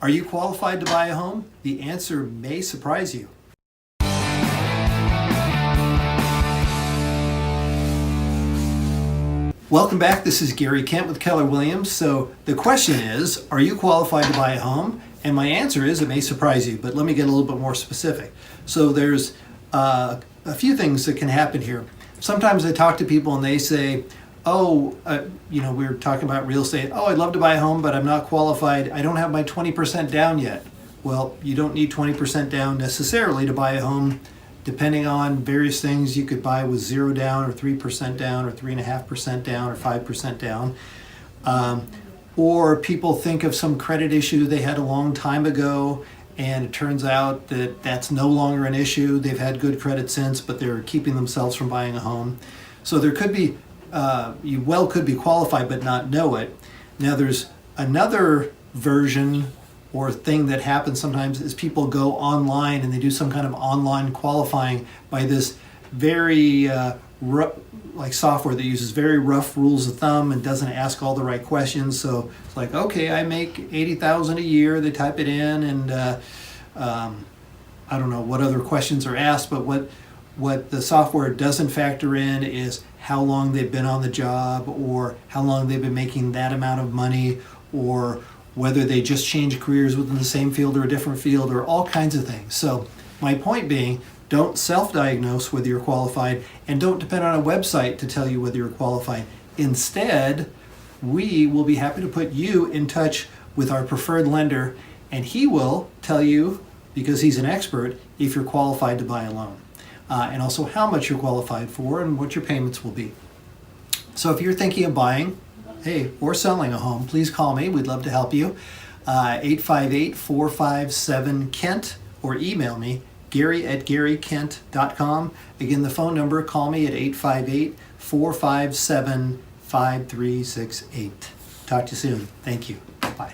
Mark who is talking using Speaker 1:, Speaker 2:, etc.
Speaker 1: Are you qualified to buy a home? The answer may surprise you. Welcome back. This is Gary Kent with Keller Williams. So the question is, are you qualified to buy a home? And my answer is, it may surprise you, but let me get a little bit more specific. So there's a few things that can happen here. Sometimes I talk to people and they say, we're talking about real estate. Oh, I'd love to buy a home, but I'm not qualified. I don't have my 20% down yet. Well, you don't need 20% down necessarily to buy a home. Depending on various things, you could buy with 0 down or 3% down or 3.5% down or 5% down. Or people think of some credit issue they had a long time ago, and it turns out that that's no longer an issue. They've had good credit since, but they're keeping themselves from buying a home. So there could be, you could be qualified but not know it. Now there's another version or thing that happens sometimes is people go online and they do some kind of online qualifying by this very software that uses very rough rules of thumb and doesn't ask all the right questions. So it's like, okay, I make $80,000 a year. They type it in, and I don't know what other questions are asked, but what the software doesn't factor in is how long they've been on the job, or how long they've been making that amount of money, or whether they just change careers within the same field or a different field, or all kinds of things. So my point being, don't self-diagnose whether you're qualified, and don't depend on a website to tell you whether you're qualified. Instead, we will be happy to put you in touch with our preferred lender, and he will tell you, because he's an expert, if you're qualified to buy a loan, and also how much you're qualified for and what your payments will be. So if you're thinking of buying, or selling a home, please call me. We'd love to help you. 858-457-KENT, or email me, Gary@GaryKent.com. Again, the phone number, call me at 858-457-5368. Talk to you soon. Thank you. Bye.